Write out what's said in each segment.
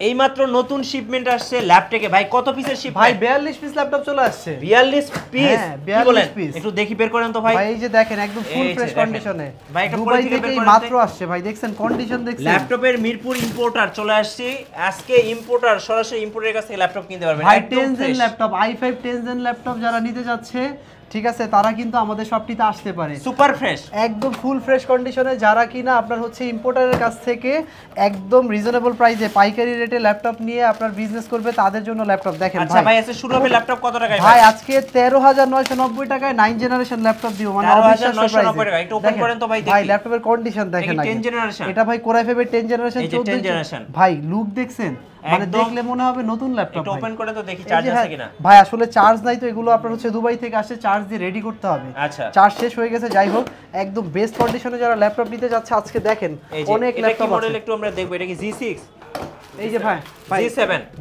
এইমাত্র নতুন শিপমেন্ট আসছে ল্যাপটপে ভাই, কত পিসের শিপ ভাই? 42 পিস ল্যাপটপ চলে আসছে। 42 পিস? কি বলেন, পিস? একটু দেখি বের করেন তো ভাই। ভাই এই যে দেখেন একদম ফুল ফ্রেশ কন্ডিশনে, ভাই এটা দুবাই থেকে মাত্র আসছে ভাই, দেখছেন কন্ডিশন দেখছেন। ল্যাপটপের মিরপুর ইম্পোর্টার চলে আসছে আজকে, ইম্পোর্টার সরাসরি ইম্পোর্টারের কাছ থেকে ল্যাপটপ কিনতে পারবেন। ভাই টেনজেন ল্যাপটপ, i5 টেনজেন ল্যাপটপ যারা নিতে যাচ্ছে, ঠিক আছে, তারা কিন্তু আমাদের শপটিতে আসতে পারে। সুপার ফ্রেশ, একদম ফুল ফ্রেশ কন্ডিশনে, যারা কিনা আপনার হচ্ছে ইম্পোর্টারের কাছ থেকে একদম রিজনেবল প্রাইসে পাইকারি রেটে ল্যাপটপ নিয়ে আপনার বিজনেস করবে, তাদের জন্য ল্যাপটপ দেখেন। আচ্ছা ভাই, আজকে শুরু হবে ল্যাপটপ কত টাকায় ভাই? আজকে 13990 টাকায় 9 জেনারেশন ল্যাপটপ দিব, মানে অবিশ্বাস্য প্রাইসে। একটু ওপেন করেন তো ভাই, দেখি ভাই ল্যাপটপের কন্ডিশন দেখেন আগে। 10 জেনারেশন, এটা ভাই কোর i5 এর 10 জেনারেশন 14 জেনারেশন। ভাই লুক দেখছেন, মানে দেখলে মনে হবে নতুন ল্যাপটপ। একটু ওপেন করে তো দেখি চার্জ আছে কিনা। ভাই আসলে চার্জ নাই তো, এগুলো আপনার হচ্ছে দুবাই থেকে আসে, চার্জ দিয়ে রেডি করতে হবে। আচ্ছা, চার্জ শেষ হয়ে গেছে। যাই হোক, একদম বেস্ট কন্ডিশনে যারা ল্যাপটপ নিতে যাচ্ছে আজকে দেখেন অনেক ল্যাপটপ আছে। মডেল একটু আমরা দেখব, এটা কি G6? এই যে ভাই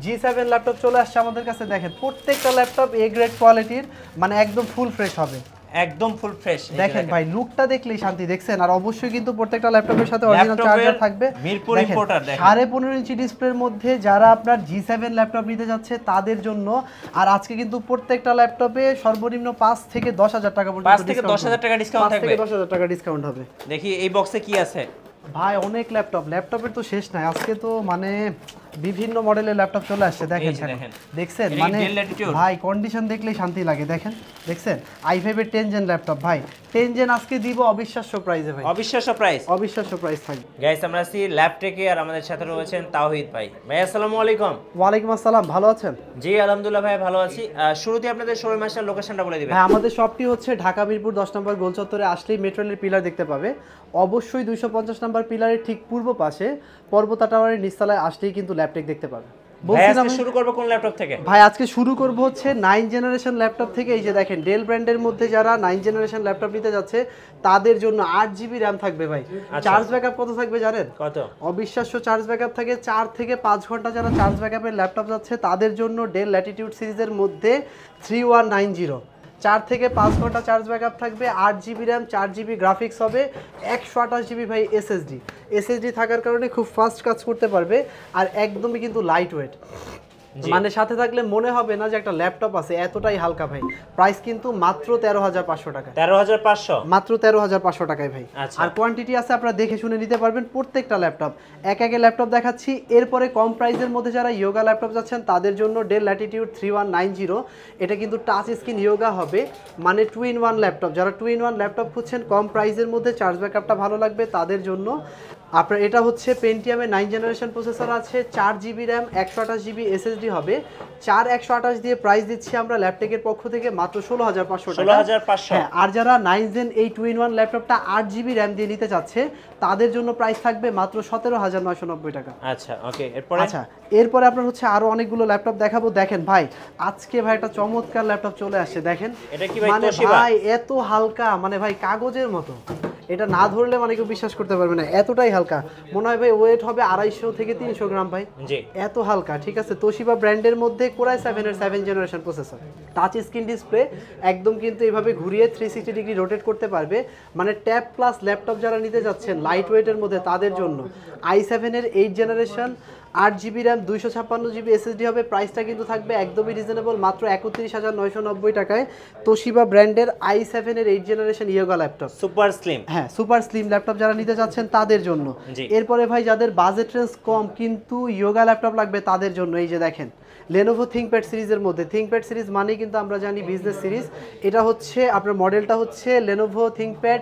G7 ল্যাপটপ চলে আসছে আমাদের কাছে। দেখেন প্রত্যেকটা ল্যাপটপ এ গ্রেড কোয়ালিটির, মানে একদম ফুল ফ্রেশ হবে, একদম ফুল ফ্রেশ। দেখেন ভাই লুকটা দেখলেই শান্তি, দেখছেন। আর অবশ্যই কিন্তু প্রত্যেকটা ল্যাপটপের সাথে অরিজিনাল চার্জার থাকবে। মিরপুর ইম্পোর্টার দেখেন 15.5 ইঞ্চি ডিসপ্লের মধ্যে যারা আপনার G7 ল্যাপটপ নিতে যাচ্ছে তাদের জন্য। আর আজকে কিন্তু প্রত্যেকটা ল্যাপটপে সর্বনিম্ন 5 থেকে 10,000 টাকা পর্যন্ত, 5 থেকে 10,000 টাকা ডিসকাউন্ট থাকবে। 5 থেকে 10,000 টাকা ডিসকাউন্ট হবে। দেখি এই বক্সে কি আছে ভাই। অনেক ল্যাপটপের তো শেষ নাই। আজকে তো মানে বিভিন্ন মডেলের ল্যাপটপ চলে আসছে, দেখেন দেখছেন, মানে ভাই কন্ডিশন দেখলেই শান্তি লাগে। দেখছেন i5 এর 10 জেন ল্যাপটপ ভাই, 10 জেন আজকে দিব অবিশ্বাস্য প্রাইসে ভাই, অবিশ্বাস্য প্রাইস থাকবে। গাইস আমরা আছি ল্যাপটেকে, আর আমাদের সাথে রয়েছেন তাওহীদ ভাই। ভাই আসসালামু আলাইকুম। ওয়ালাইকুম আসসালাম, ভালো আছেন? জি আলহামদুলিল্লাহ ভাই, ভালো আছি। শুরুতে আপনাদের শোরুম আসলে লোকেশনটা বলে দিবেন। হ্যাঁ, আমাদের শপটি হচ্ছে ঢাকা মিরপুর 10 নম্বর গোল চত্বরে আসলেই মেট্রো রেলের পিলার দেখতে পাবে। অবশ্যই 250 নম্বর পিলারের ঠিক পূর্ব পাশে পর্বতা টাওয়ারের নিচতলায় আসলেই কিন্তু ল্যাপটেক দেখতে পাবে। শুরু করব কোন ল্যাপটপ থেকে? ভাই আজকে শুরু করব হচ্ছে 9 জেনারেশন ল্যাপটপ থেকে। এই যে দেখেন ডেল ব্র্যান্ডের মধ্যে যারা 9 জেনারেশন ল্যাপটপ নিতে যাচ্ছে তাদের জন্য 8GB র্যাম থাকবে ভাই। চার্জ ব্যাকআপ কত থাকবে জানেন? কত? অবিশ্বাস্য চার্জ ব্যাকআপ থাকে 4 থেকে 5 ঘন্টা। যারা চার্জ ব্যাকআপের ল্যাপটপ যাচ্ছে তাদের জন্য ডেল ল্যাটিটিউড সিরিজের মধ্যে 3190 4 থেকে 5 ঘন্টা চার্জ ব্যাকআপ থাকবে, 8GB র্যাম, 4GB গ্রাফিক্স হবে, 128GB ভাই এসএসডি থাকার কারণে খুব ফাস্ট কাজ করতে পারবে। আর একদমই কিন্তু লাইট ওয়েট, মানে সাথে থাকলে মনে হবে না যে একটা ল্যাপটপ আছে, এতটাই হালকা ভাই। প্রাইস কিন্তু মাত্র 13,500 টাকা। 13,500 মাত্র 13,500 টাকায় ভাই। আর কোয়ান্টিটি আছে, আপনারা দেখে শুনে নিতে পারবেন প্রত্যেকটা ল্যাপটপ। এক ল্যাপটপ দেখাচ্ছি। এরপরে কম প্রাইসের মধ্যে যারা ইয়োগা ল্যাপটপ যাচ্ছেন তাদের জন্য ডেল ল্যাটিটিউড 3190। এটা কিন্তু টাচ স্ক্রিন ইয়োগা হবে, মানে 2-in-1 ল্যাপটপ। যারা 2-in-1 ল্যাপটপ খুঁজছেন কম প্রাইসের মধ্যে, চার্জ ব্যাকআপটা ভালো লাগবে তাদের জন্য আপনার এটা হচ্ছে পেন্টিয়ামের 9 জেনারেশন প্রসেসর আছে, 4GB র্যাম, 128GB এসএসডি হবে। 4128 দিয়ে প্রাইস দিচ্ছি আমরা ল্যাপটপের পক্ষ থেকে মাত্র 16,500 টাকা। 16,500। হ্যাঁ, আর যারা 9 জেন এই 2-in-1 ল্যাপটপটা 8GB র্যাম দিয়ে নিতে চাচ্ছে তাদের জন্য প্রাইস থাকবে মাত্র 17,990 টাকা। আচ্ছা ওকে, এরপরে আপনার হচ্ছে আরো অনেকগুলো ল্যাপটপ দেখাবো। দেখেন ভাই আজকে ভাই একটা চমৎকার ল্যাপটপ চলে আসছে। দেখেন এটা কি ভাই? মানে ভাই এত হালকা, মানে ভাই কাগজের মতো। এটা না ধরলে মানে কেউ বিশ্বাস করতে পারবে না, এতটাই হালকা। মনে হয় ভাই ওয়েট হবে 250 থেকে 300 গ্রাম ভাই, এত হালকা। ঠিক আছে, তোশিবা ব্র্যান্ডের মধ্যে কোর i7 এর 7 generation processor, touch screen display, একদম কিন্তু এইভাবে ঘুরিয়ে 360 ডিগ্রি রোটেট করতে পারবে। মানে ট্যাব প্লাস ল্যাপটপ যারা নিতে যাচ্ছেন লাইট ওয়েটের মধ্যে তাদের জন্য i7 এর 8 generation, 8GB RAM, 256GB SSD হবে। প্রাইসটা কিন্তু থাকবে একদমই রিজনেবল, মাত্র 31,990 টাকায়। তোশিবা ব্র্যান্ডের i7 এর 8 generation yoga laptop, super slim. হ্যাঁ, সুপার স্লিম ল্যাপটপ যারা নিতে যাচ্ছেন তাদের জন্য। এরপরে ভাই যাদের বাজেট রেঞ্জ কম কিন্তু ইয়োগা ল্যাপটপ লাগবে তাদের জন্য এই যে দেখেন Lenovo ThinkPad সিরিজের মধ্যে, ThinkPad সিরিজ মানেই কিন্তু আমরা জানি বিজনেস সিরিজ। এটা হচ্ছে আপনার মডেলটা হচ্ছে Lenovo ThinkPad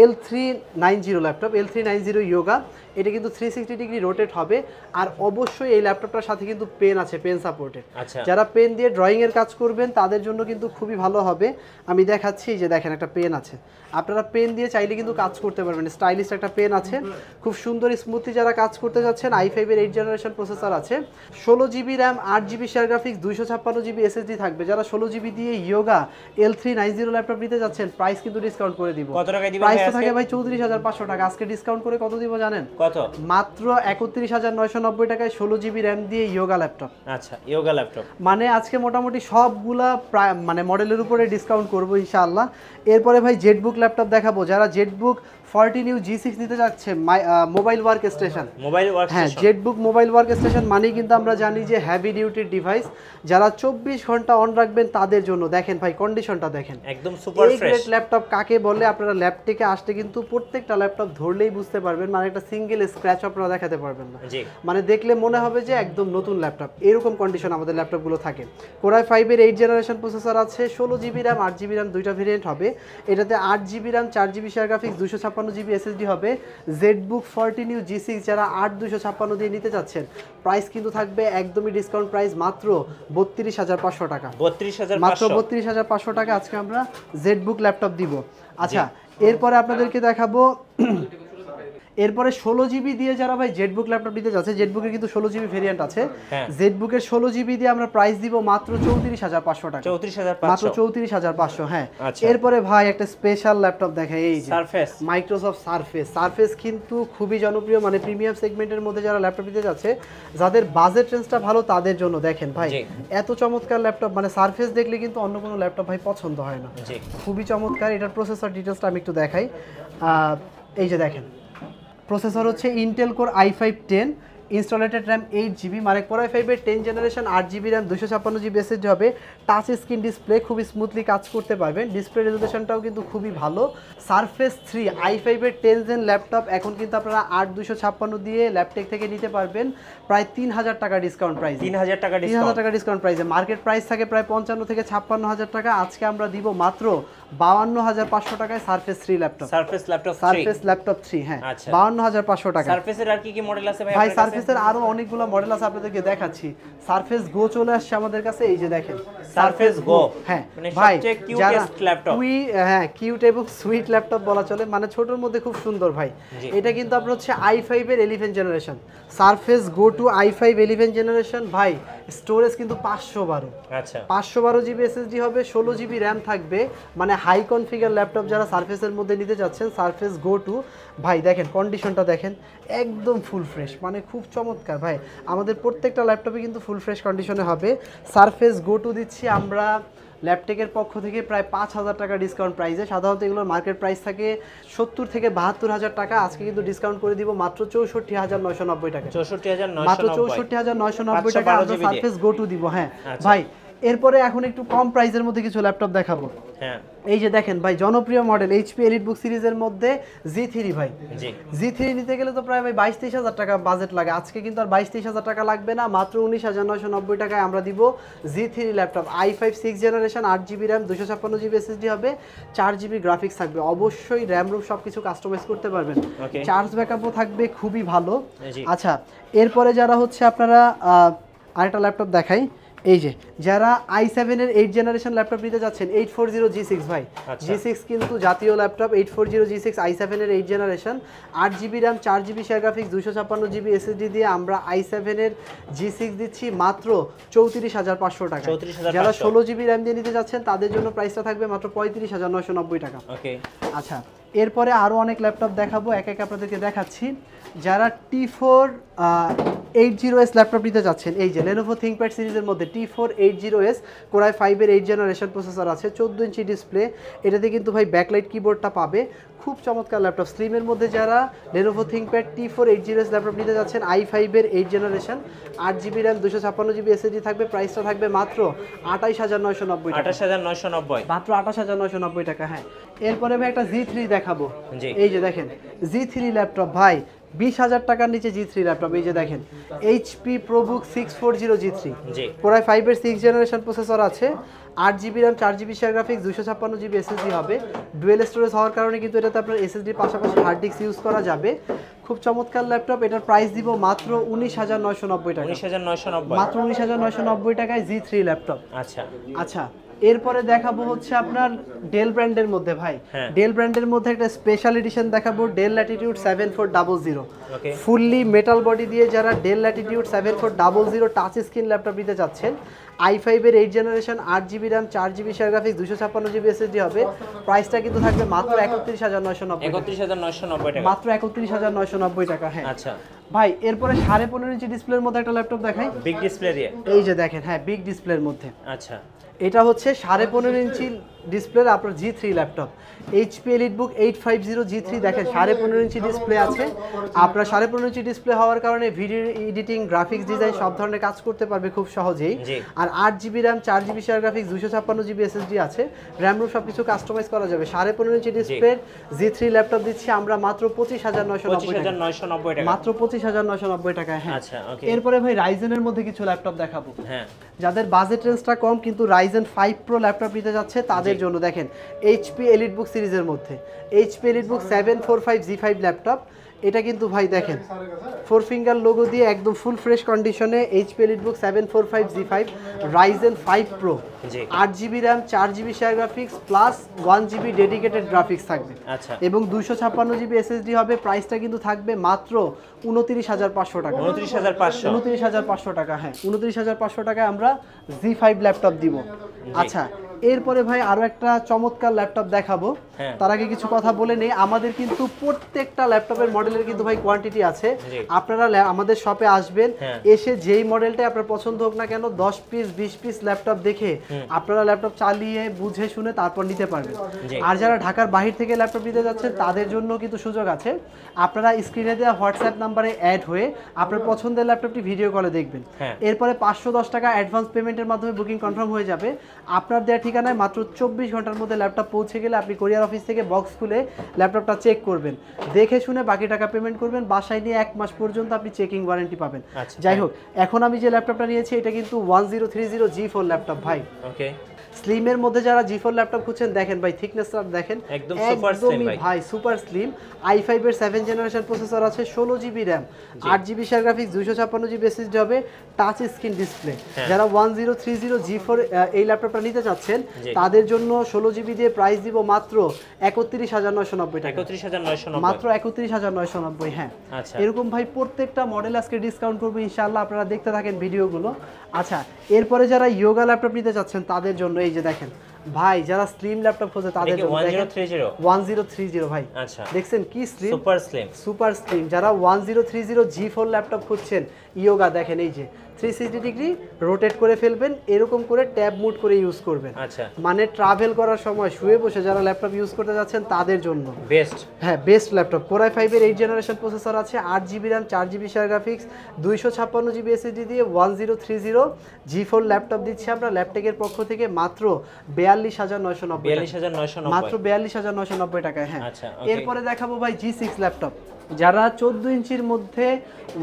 L390 laptop, L390 yoga. এটা কিন্তু 360 ডিগ্রি রোটেট হবে। আর অবশ্যই এই ল্যাপটপটার সাথে কিন্তু পেন আছে, পেন সাপোর্টেড। যারা পেন দিয়ে ড্রয়িং এর কাজ করবেন তাদের জন্য কিন্তু খুবই ভালো হবে। আমি দেখাচ্ছি, যে দেখেন একটা পেন আছে, আপনারা পেন দিয়ে চাইলে কিন্তু কাজ করতে পারবেন। স্টাইলিশ একটা পেন আছে, খুব সুন্দর স্মুথলি যারা কাজ করতে যাচ্ছেন। i5 এর 8 জেনারেশন প্রসেসর আছে, 16GB RAM, 8GB share graphics, 256GB SSD থাকবে। যারা 16GB দিয়ে ইয়োগা L390 ল্যাপটপ নিতে যাচ্ছেন প্রাইস কিন্তু ডিসকাউন্ট করে দিব। কত টাকা দিবেন? প্রাইসটা থাকে ভাই 34,500 টাকা। আজকে ডিসকাউন্ট করে কত দিব জানেন? কত? মাত্র 31,990 টাকায় 16GB র্যাম দিয়ে ইয়োগা ল্যাপটপ। আচ্ছা, ইয়োগা ল্যাপটপ মানে আজকে মোটামুটি সবগুলা মানে মডেলের উপরে ডিসকাউন্ট করব ইনশাআল্লাহ। এরপরে ভাই জেটবুক ল্যাপটপ দেখাবো। যারা জেটবুক 14U G6 নিতে যাচ্ছে মোবাইল ওয়ার্ক স্টেশন। হ্যাঁ, station, Jetbook mobile work station মানেই কিন্তু আমরা জানি যে হেভি ডিউটির ডিভাইস, যারা 24 ঘন্টা অন রাখবেন তাদের জন্য। দেখেন ভাই কন্ডিশনটা দেখেন, একদম সুপার ফ্রেশ। ল্যাপটপ কাকে বলে আপনারা ল্যাপটপে আসতে কিন্তু প্রত্যেকটা ল্যাপটপ ধরলেই বুঝতে পারবেন, মানে একটা সিঙ্গেল স্ক্র্যাচ আপনারা দেখাতে পারবেন না, মানে দেখলে মনে হবে যে একদম নতুন ল্যাপটপ। এরকম কন্ডিশন আমাদের ল্যাপটপগুলো থাকে। Core i5 এর 8 জেনারেশন প্রসেসর আছে, 16GB RAM 8GB RAM দুইটা ভেরিয়েন্ট হবে। এটাতে 8GB RAM 4GB share graphics 256GB SSD হবে। ZBook 14U G6 যারা 8256 দিয়ে নিতে যাচ্ছেন, প্রাইস কিন্তু থাকবে একদমই ডিসকাউন্ট প্রাইস, মাত্র 32,500 টাকা। মাত্র 32,500 টাকা আজকে আমরা ZBook ল্যাপটপ দিব। আচ্ছা, এরপরে আপনাদেরকে দেখাবো এরপরে 16GB দিয়ে যারা ভাই জেটবুক ল্যাপটপ নিতে যাচ্ছে, জেটবুকের কিন্তু 16GB ভেরিয়েন্ট আছে। জেটবুকের 16GB দিয়ে আমরা প্রাইস দিব মাত্র 34,500 টাকা। 34,500, মাত্র 34,500। হ্যাঁ, এরপরে ভাই একটা স্পেশাল ল্যাপটপ দেখাই, এই যে সারফেস, মাইক্রোসফট সারফেস। সারফেস কিন্তু খুবই জনপ্রিয়, মানে প্রিমিয়াম সেগমেন্টের মধ্যে যারা ল্যাপটপ নিতে যাচ্ছে, যাদের বাজেট রেঞ্জটা ভালো তাদের জন্য। দেখেন ভাই এত চমৎকার ল্যাপটপ, মানে সারফেস দেখলে কিন্তু অন্য কোনো ল্যাপটপ ভাই পছন্দ হয় না, খুবই চমৎকার। এটার প্রসেসর ডিটেইলসটা আমি একটু দেখাই। এই যে দেখেন, প্রসেসর হচ্ছে Intel core i5-10, ইনস্টলেটেড RAM 8GB, মানে Core i5 এর 10 generation 8GB RAM 256GB SSD হবে। টাচ স্ক্রিন ডিসপ্লে, খুবই স্মুথলি কাজ করতে পারবেন, ডিসপ্লে রেজোলিউশনটাও কিন্তু খুবই ভালো। সারফেস 3 i5 এর 10 জেন ল্যাপটপ এখন কিন্তু আপনারা 8256 দিয়ে ল্যাপটপ থেকে নিতে পারবেন প্রায় 3000 টাকা ডিসকাউন্ট প্রাইস। 3000 টাকা ডিসকাউন্ট প্রাইসে। মার্কেট প্রাইস থাকে প্রায় 55 থেকে 56,000 টাকা, আজকে আমরা দিব মাত্র 52,500 টাকায় সারফেস 3 ল্যাপটপ। সারফেস ল্যাপটপ 3, হ্যাঁ 52,500 টাকা। সারফেসের আর কি কি মডেল আছে ভাই? সারফেসের আরো অনেকগুলো মডেল আছে, আপনাদেরকে দেখাচ্ছি। সারফেস গো চলে আসছে আমাদের কাছে, এই যে দেখেন সারফেস গো। হ্যাঁ মানে ভাই, সবচেয়ে কিউটেস্ট ল্যাপটপ। হ্যাঁ, কিউট এবং সুইট ল্যাপটপ বলা চলে, মানে ছোটর মধ্যে খুব সুন্দর ভাই। এটা কিন্তু আপনার হচ্ছে i5 এর 11 generation, surface go to i5 11 generation. ভাই স্টোরেজ কিন্তু 512। আচ্ছা, 512GB SSD হবে, 16GB RAM থাকবে, মানে হাই কনফিগার ল্যাপটপ যারা সারফেসের মধ্যে নিতে যাচ্ছেন, সারফেস গো টু। ভাই দেখেন কন্ডিশনটা দেখেন, একদম ফুল ফ্রেশ, মানে খুব চমৎকার ভাই। আমাদের প্রত্যেকটা ল্যাপটপে কিন্তু ফুল ফ্রেশ কন্ডিশনে হবে। সারফেস গো টু দিচ্ছি আমরা ল্যাপটেকের পক্ষ থেকে প্রায় 5,000 টাকা ডিসকাউন্ট প্রাইসে। সাধারণত এগুলোর মার্কেট প্রাইস থাকে 70 থেকে 72,000 টাকা, আজকে কিন্তু ডিসকাউন্ট করে দিব মাত্র 64,990 টাকা। মাত্র 64,990 টাকা আমরা সারফেস গো টু দিব। হ্যাঁ ভাই, এরপরে এখন একটু কম প্রাইসের মধ্যে কিছু ল্যাপটপ দেখাবো। হ্যাঁ, এই যে দেখেন ভাই, জনপ্রিয় মডেল HP এলিটবুক সিরিজের মধ্যে G3 ভাই। G3 নিতে গেলে তো প্রায় ভাই 22-23,000 টাকা বাজেট লাগে, আজকে কিন্তু আর 22-23,000 টাকা লাগবে না, মাত্র 19,990 টাকায় আমরা দিব G3 laptop. i5 6 generation 8GB RAM 256GB SSD হবে, 4GB গ্রাফিক্স থাকবে। অবশ্যই র্যাম রুম সবকিছু কাস্টমাইজ করতে পারবেন, চার্জ ব্যাকআপও থাকবে খুবই ভালো। আচ্ছা, এরপরে যারা হচ্ছে আপনারা আরেকটা ল্যাপটপ দেখাই, এই যে যারা i7 এর 8 জেনারেশন ল্যাপটপ নিতে যাচ্ছেন, 840 G6 ভাই। G6 কিন্তু জাতীয় ল্যাপটপ, 840 G6 i7 এর 8 generation 8GB RAM 4GB share graphics 256GB SSD দিয়ে আমরা i7 এর G6 দিচ্ছি মাত্র 34,500 টাকা। যারা 16GB RAM দিয়ে নিতে যাচ্ছেন তাদের জন্য প্রাইসটা থাকবে মাত্র 35,990 টাকা। ওকে, আচ্ছা, এরপরে আরো অনেক ল্যাপটপ দেখাবো, এক এক আপনাদেরকে দেখাচ্ছি। যারা T4 80S ল্যাপটপ নিতে যাচ্ছেন, এই যে Lenovo ThinkPad সিরিজের মধ্যে T4 80S Core i5 এর 8 জেনারেশন প্রসেসর আছে, 14 ইঞ্চি ডিসপ্লে, এটাতে কিন্তু ভাই ব্যাকলাইট কিবোর্ডটা পাবে, খুব চমৎকার ল্যাপটপ। স্লিমের মধ্যে যারা Lenovo ThinkPad T4 80S laptop নিতে যাচ্ছেন, i5 এর 8 generation 8GB RAM 256GB SSD থাকবে, প্রাইসটা থাকবে মাত্র 28,990 টাকা। 28,990, মাত্র 28,990 টাকা। হ্যাঁ, এরপরে ভাই একটা G3 দেখাবো। এই যে দেখেন G3 ল্যাপটপ ভাই, 20,000 টাকার নিচে G3 ল্যাপটপ। এই যে দেখেন HP ProBook 640 G3, Core i5 এর 6 জেনারেশন প্রসেসর আছে, 8GB RAM 4GB share graphics 256GB SSD হবে। ডুয়েল স্টোরেজ হওয়ার কারণে কিন্তু এটাতে আপনার SSDর পাশাপাশি হার্ড ডিস্ক ইউজ করা যাবে। খুব চমৎকার ল্যাপটপ, এটার প্রাইস দিব মাত্র 19,990 টাকা। 19,990, মাত্র 19,990 টাকায় G3 ল্যাপটপ। আচ্ছা আচ্ছা, এরপরে দেখাবো হচ্ছে আপনার ডেল ব্র্যান্ডের মধ্যে ভাই। ডেল ব্র্যান্ডের মধ্যে একটা স্পেশাল এডিশন দেখাবো, del Latitude 7400। Fully metal body দিয়ে যারা del Latitude 7400 touch screen laptop নিতে যাচ্ছেন, i5 এর 8 generation 8GB RAM 4GB share graphics 256GB SSD হবে, প্রাইসটা কিন্তু থাকবে মাত্র 31,990। 31,990 টাকা, মাত্র 31,990 টাকা। হ্যাঁ, আচ্ছা ভাই, এরপরে 15.5 ইঞ্চি ডিসপ্লের মধ্যে একটা ল্যাপটপ দেখাই, বিগ ডিসপ্লে দিয়ে। এই যে দেখেন, হ্যাঁ বিগ ডিসপ্লের মধ্যে। আচ্ছা, এটা হচ্ছে 15.5 ইঞ্চি ডিসপ্লের আপনার G3 laptop, HP EliteBook 850 G3 দেখেন 15.5 ইঞ্চি ডিসপ্লে আছে। আপনার 15.5 ইঞ্চি ডিসপ্লে হওয়ার কারণে ভিডিও এডিটিং, গ্রাফিক্স ডিজাইন সব ধরনের কাজ করতে পারবে খুব সহজেই। আর 8GB RAM, 4GB share graphics, 256GB SSD আছে, র্যাম রোম সব কিছু কাস্টমাইজ করা যাবে। 15.5 ইঞ্চি ডিসপ্লের G3 ল্যাপটপ দিচ্ছি আমরা মাত্র 25,990 টাকা, মাত্র 25,990 টাকায়। হ্যাঁ আচ্ছা ওকে। এরপরে ভাই রাইজেনের মধ্যে কিছু ল্যাপটপ দেখাবো। হ্যাঁ, যাদের বাজেট রেঞ্জটা কম কিন্তু Ryzen 5 Pro ল্যাপটপ নিতে যাচ্ছে তাদের জন্য দেখেন HP EliteBook সিরিজের মধ্যে HP EliteBook 745 G5 ল্যাপটপ। এটা কিন্তু ভাই দেখেন 4 ফিঙ্গার লোগো দিয়ে একদম ফুল ফ্রেশ কন্ডিশনে HP EliteBook 745 G5 Ryzen 5 Pro, 8GB RAM, 4GB share graphics plus 1GB dedicated graphics থাকবে। আচ্ছা, এবং 256GB SSD হবে। প্রাইসটা কিন্তু থাকবে মাত্র 29,500 টাকা। 29,500 টাকা। হ্যাঁ 29,500 টাকায় আমরা G5 ল্যাপটপ দিব। আচ্ছা এরপরে ভাই আরো একটা চমৎকার ল্যাপটপ দেখাবো। তার আগে কিছু কথা বলে নেই, আমাদের কিন্তু প্রত্যেকটা ল্যাপটপের মডেলের কিন্তু ভাই কোয়ান্টিটি আছে। আপনারা আমাদের শপে আসবেন, এসে যেই মডেলটা আপনার পছন্দ হোক না কেন 10 পিস 20 পিস ল্যাপটপ দেখে আপনারা ল্যাপটপ চালিয়ে বুঝে শুনে তারপর নিতে পারবেন। আর যারা ঢাকার বাহির থেকে ল্যাপটপ নিতে যাচ্ছেন তাদের জন্য কিন্তু সুযোগ আছে। আপনারা স্ক্রিনে দেওয়া হোয়াটসঅ্যাপ নাম্বারে অ্যাড হয়ে আপনার পছন্দের ল্যাপটপটি ভিডিও কলে দেখবেন। এরপরে 510 টাকা অ্যাডভান্স পেমেন্টের মাধ্যমে বুকিং কনফার্ম হয়ে যাবে। আপনার দেওয়া ঠিকানায় মাত্র 24 ঘন্টার মধ্যে ল্যাপটপ পৌঁছে গেলে আপনি কুরিয়ার অফিস থেকে বক্স খুলে ল্যাপটপটা চেক করবেন, দেখে শুনে বাকি টাকা পেমেন্ট করবেন। বাসায় নিয়ে 1 মাস পর্যন্ত আপনি চেকিং ওয়ারেন্টি পাবেন। যাই হোক, এখন আমি যে ল্যাপটপটা নিয়েছি এটা কিন্তু 1030 G4 ল্যাপটপ ভাই। ওকে, স্লিমের মধ্যে যারা G4 ল্যাপটপ খুঁজছেন দেখেন ভাই থিকনেসটা দেখেন, একদম সুপার স্লিম ভাই, সুপার স্লিম। i5 এর 7 জেনারেশন প্রসেসর আছে, 16GB RAM, 8GB share graphics, 256GB SSD হবে, টাচ স্ক্রিন ডিসপ্লে। যারা 1030 G4 এই ল্যাপটপটা নিতে চাচ্ছেন তাদের জন্য 16GB দিয়ে প্রাইস দিব মাত্র 31,990 টাকা। 31,990, মাত্র 31,990। হ্যাঁ এরকম ভাই প্রত্যেকটা মডেল আজকে ডিসকাউন্ট করবো ইনশাআল্লাহ, আপনারা দেখতে থাকেন ভিডিওগুলো। আচ্ছা এরপরে যারা ইয়োগা ল্যাপটপ নিতে চাচ্ছেন তাদের জন্য এই যে দেখেন ভাই, যারা স্লিম ল্যাপটপ খোঁজে তাদের জন্য 1030 ভাই। আচ্ছা দেখছেন কি slim, super slim, super slim. যারা 1030 G4 ল্যাপটপ খুঁজছেন ইয়োগা দেখেন এই যে 360 ডিগ্রি রোটেট করে ফেলবেন, এরকম করে ট্যাব মুড করে ইউজ করবেন। আচ্ছা মানে ট্রাভেল করার সময় শুয়ে বসে যারা ল্যাপটপ ইউজ করতে যাচ্ছেন তাদের জন্য বেস্ট। হ্যাঁ বেস্ট ল্যাপটপ। Core i5 এর 8 জেনারেশন প্রসেসর আছে, 8GB RAM, 4GB share graphics, 256GB SSD দিয়ে 1030 G4 ল্যাপটপ দিচ্ছি আমরা ল্যাপটেকের পক্ষ থেকে মাত্র 42,990, মাত্র 42,990 টাকায়। হ্যাঁ এরপরে দেখাবো ভাই G6 ল্যাপটপ। যারা 14 ইঞ্চির মধ্যে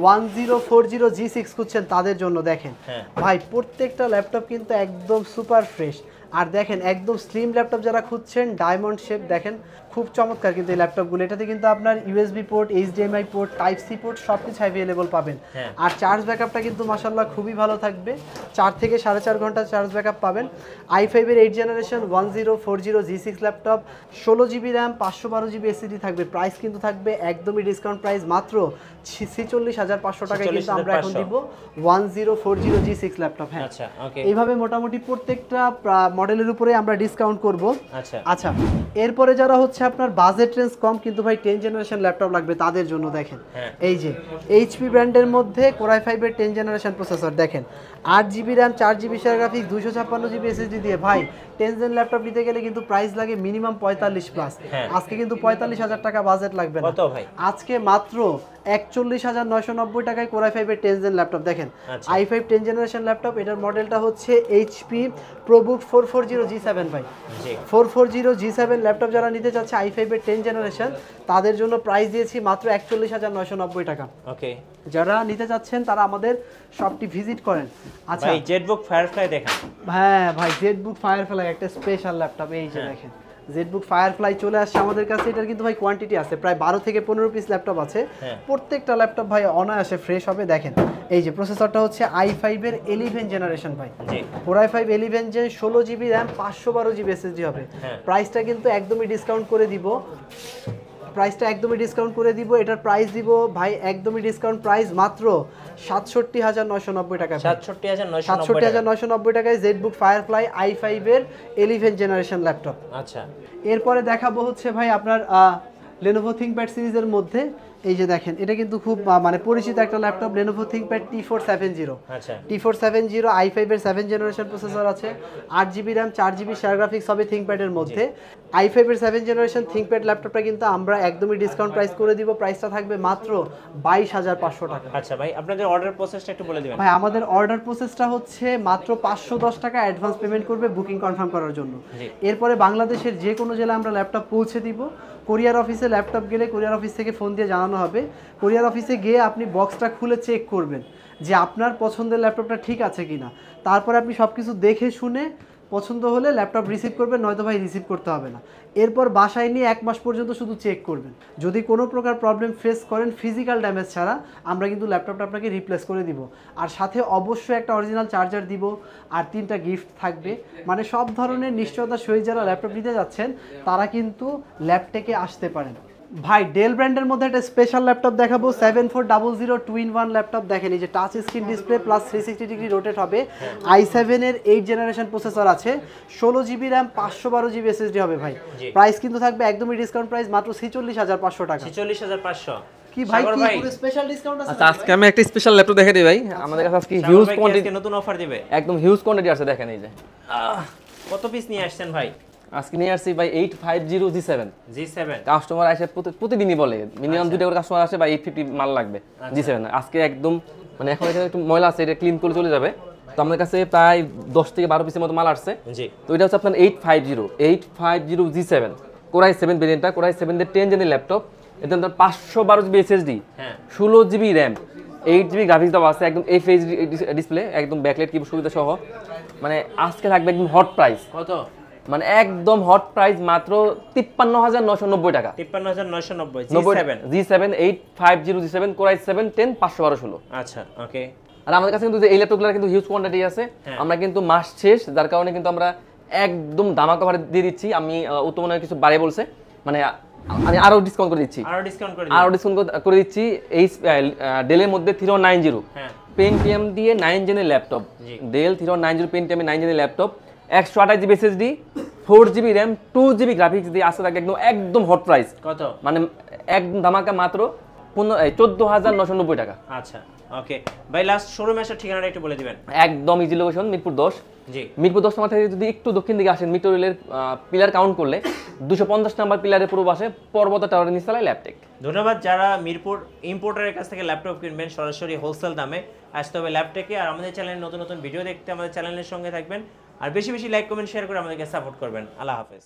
1040 G6 খুঁজছেন তাদের জন্য দেখেন ভাই প্রত্যেকটা ল্যাপটপ কিন্তু একদম সুপার ফ্রেশ। আর দেখেন একদম স্লিম ল্যাপটপ যারা খুঁজছেন ডায়মন্ড শেপ দেখেন খুব চমৎকার কিন্তু এই ল্যাপটপগুলো। এটাতে কিন্তু আপনার USB port, HDMI port, type C port সবকিছু অ্যাভেলেবল পাবেন। আর চার্জ ব্যাকআপটা কিন্তু মাশাআল্লাহ খুবই ভালো থাকবে, 4 থেকে 4.5 ঘন্টা চার্জ ব্যাকআপ পাবেন। i5 এর 8 generation 1040 G6 laptop, 16GB RAM, 512GB SSD থাকবে। প্রাইস কিন্তু থাকবে একদমই ডিসকাউন্ট প্রাইস মাত্র 46,500 টাকায় কিন্তু আমরা এখন দিব 1040 G6 ল্যাপটপ। হ্যাঁ এইভাবে মোটামুটি প্রত্যেকটা মডেলের উপরে আমরা ডিসকাউন্ট করব। আচ্ছা এরপরে যারা হচ্ছে আপনার বাজেট রেঞ্জ কম কিন্তু ভাই 10 জেনারেশন ল্যাপটপ লাগবে তাদের জন্য দেখেন এই যে HP ব্র্যান্ডের মধ্যে Core i5 এর 10 জেনারেশন প্রসেসর দেখেন, 8GB RAM, 4GB share graphics, 256GB SSD দিয়ে ভাই 10 জেন ল্যাপটপ নিতে গেলে কিন্তু প্রাইস লাগে মিনিমাম 45 প্লাস। আজকে কিন্তু 45,000 টাকা বাজেট লাগবে না, আজকে মাত্র 41,990 টাকায় Core i5 এর 10 জেন ল্যাপটপ দেখেন। i5 10 জেনারেশন ল্যাপটপ, এটার মডেলটা হচ্ছে HP ProBook 440 G7 ভাই। 440 G7 ল্যাপটপ যারা নিতে চাচ্ছে i5 এর 10 জেনারেশন তাদের জন্য প্রাইস দিয়েছি মাত্র 41,990 টাকা। ওকে, যারা নিতে চাচ্ছেন তারা আমাদের শপটি ভিজিট করেন। আচ্ছা ভাই জেটবুক ফায়ারফ্লাই দেখেন। হ্যাঁ ভাই জেটবুক ফায়ারফ্লাই একটা স্পেশাল ল্যাপটপ, এই যে দেখেন জেটবুক ফায়ারফ্লাই চলে আসছে আমাদের কাছে। এটার কিন্তু ভাই কোয়ান্টিটি আছে, প্রায় 12 থেকে 15 পিস ল্যাপটপ আছে। প্রত্যেকটা ল্যাপটপ ভাই অনায়াসে ফ্রেশ হবে। দেখেন এই যে প্রসেসরটা হচ্ছে i5 এর 11 জেনারেশন ভাই, Core i5 11 gen, 16GB RAM, 512GB SSD হবে। প্রাইসটা কিন্তু একদমই ডিসকাউন্ট করে দিব, এটার প্রাইস দিব ভাই একদমই ডিসকাউন্ট প্রাইস মাত্র 67,990 টাকা। 67,990 টাকায় জেটবুক ফায়ারফ্লাই i5 এর 11 জেনারেশন ল্যাপটপ। আচ্ছা এরপরে দেখাবো হচ্ছে ভাই আপনার Lenovo ThinkPad সিরিজের মধ্যে এই যে দেখেন এটা কিন্তু খুব মানে পরিচিত একটা ল্যাপটপ Lenovo ThinkPad T470। আচ্ছা T470 i5 এর 7 জেনারেশন প্রসেসর আছে, 8GB RAM 4GB share graphics হবে ThinkPad এর মধ্যে। i5 এর 7 জেনারেশন ThinkPad ল্যাপটপটা কিন্তু আমরা একদমই ডিসকাউন্ট প্রাইস করে দিব, প্রাইসটা থাকবে মাত্র 22,500 টাকা। আচ্ছা ভাই আপনাদের অর্ডার প্রসেসটা একটু বলে দিবেন। ভাই আমাদের অর্ডার প্রসেসটা হচ্ছে মাত্র 510 টাকা অ্যাডভান্স পেমেন্ট করবে বুকিং কনফার্ম করার জন্য। এরপরে বাংলাদেশের যে কোনো জেলায় আমরা ল্যাপটপ পৌঁছে দিব। কুরিয়ার অফিসে ল্যাপটপ গেলে কুরিয়ার অফিস থেকে ফোন দিয়ে জানানো হবে, কুরিয়ার অফিসে গিয়ে আপনি বক্সটা খুলে চেক করবেন যে আপনার পছন্দের ল্যাপটপটা ঠিক আছে কিনা। তারপরে আপনি সব কিছু দেখে শুনে পছন্দ হলে ল্যাপটপ রিসিভ করবেন, নয়তো ভাই রিসিভ করতে হবে না। এরপর বাসায় নিয়ে 1 মাস পর্যন্ত শুধু চেক করবেন। যদি কোনো প্রকার প্রবলেম ফেস করেন ফিজিক্যাল ড্যামেজ ছাড়া আমরা কিন্তু ল্যাপটপটা আপনাকে রিপ্লেস করে দিব। আর সাথে অবশ্যই একটা অরিজিনাল চার্জার দিব, আর 3টা গিফট থাকবে। মানে সব ধরনের নিশ্চয়তার সহিত যারা ল্যাপটপ নিতে যাচ্ছেন তারা কিন্তু ল্যাপটেকে আসতে পারেন। ভাই ডেল ব্র্যান্ডের মধ্যে একটা স্পেশাল ল্যাপটপ দেখাবো, 7400 2-in-1 ল্যাপটপ। দেখেন এই যে touch screen display plus 360 degree rotate হবে, i7 এর 8 জেনারেশন প্রসেসর আছে, 16GB RAM 512GB SSD হবে ভাই। প্রাইস কিন্তু থাকবে একদমই ডিসকাউন্ট প্রাইস মাত্র 46,500 টাকা। 46,500 কি ভাই কি পুরো স্পেশাল ডিসকাউন্ট আছে? আচ্ছা আজকে আমি একটা স্পেশাল ল্যাপটপ দেখাই দিই ভাই। আমাদের কাছে আজকে হিউজ কোয়ান্টিটি নতুন অফার দিবে, একদম হিউজ কোয়ান্টিটি আছে। দেখেন এই যে কত পিস নিয়ে আসছেন ভাই? আজকে নিয়ে আসছি ভাই 850 G7। কাস্টমার আসে প্রতিদিনই বলে মিনিমাম 2টা করে কাস্টমার আসে ভাই 850 মাল লাগবে G7। আজকে একদম মানে এখন এখানে একটু ময়লা আছে, এটা ক্লিন করে চলে যাবে। তো আমাদের কাছে প্রায় 10 থেকে 12 পিসের মতো মাল আসছে। তো এটা হচ্ছে আপনার 850 G7 Core i7 ভেরিয়েন্টটা, Core i7 এর 10 জেনের ল্যাপটপ। এতে আপনার 512GB SSD, 16GB RAM, 8GB graphics দেওয়া আছে, একদম FHD ডিসপ্লে, একদম ব্যাকলাইট কিবোর্ড সুবিধা সহ। মানে আজকে থাকবে একদম হট প্রাইস। কত? মানে একদম হট প্রাইস মাত্র 53,990 টাকা। 53,990 G7 850 G7 Core i7 10 512 আচ্ছা ওকে। আর আমাদের কাছে কিন্তু এই ল্যাপটপগুলোর কিন্তু হিউজ কোয়ান্টিটি আছে। আমরা কিন্তু মাস শেষ, যার কারণে কিন্তু আমরা একদম ধামাকা অফার দিয়ে দিচ্ছি। আমি উত্তম মনে কিছু বাড়িয়ে বলছে, মানে আমি আরো ডিসকাউন্ট করে দিচ্ছি, আরো ডিসকাউন্ট করে দিচ্ছি। এই ডেলের মধ্যে 3090 পেন্টিয়াম দিয়ে 9 জেনের ল্যাপটপ, ডেল 3090 পেন্টিয়ামে 9 জেনের laptop, 128GB SSD, 4GB RAM, 2GB graphics দিয়ে আসতে থাকে একদম হট প্রাইস। কত? মানে একদম ধামাকা মাত্র 14,990 টাকা। আচ্ছা ওকে ভাই, লাস্ট শোরুমে আসার ঠিকানাটা একটু বলে দিবেন। একদম ইজি লোকেশন, মিরপুর 10। জি মিরপুর 10 নম্বর থেকে যদি একটু দক্ষিণ দিকে আসেন, মেট্রো রেলের পিলার কাউন্ট করলে 250 নম্বর পিলারের পূর্ব পাশে পর্বত টাওয়ারের নিচতলায় ল্যাপটেক। ধন্যবাদ। যারা মিরপুর ইম্পোর্টারের কাছ থেকে ল্যাপটপ কিনবেন সরাসরি হোলসেল দামে আসতে হবে ল্যাপটেকে। আর আমাদের চ্যানেলে নতুন নতুন ভিডিও দেখতে আমাদের চ্যানেলের সঙ্গে থাকবেন, আর বেশি বেশি লাইক কমেন্ট শেয়ার করে আমাদেরকে সাপোর্ট করবেন। আল্লাহ হাফেজ।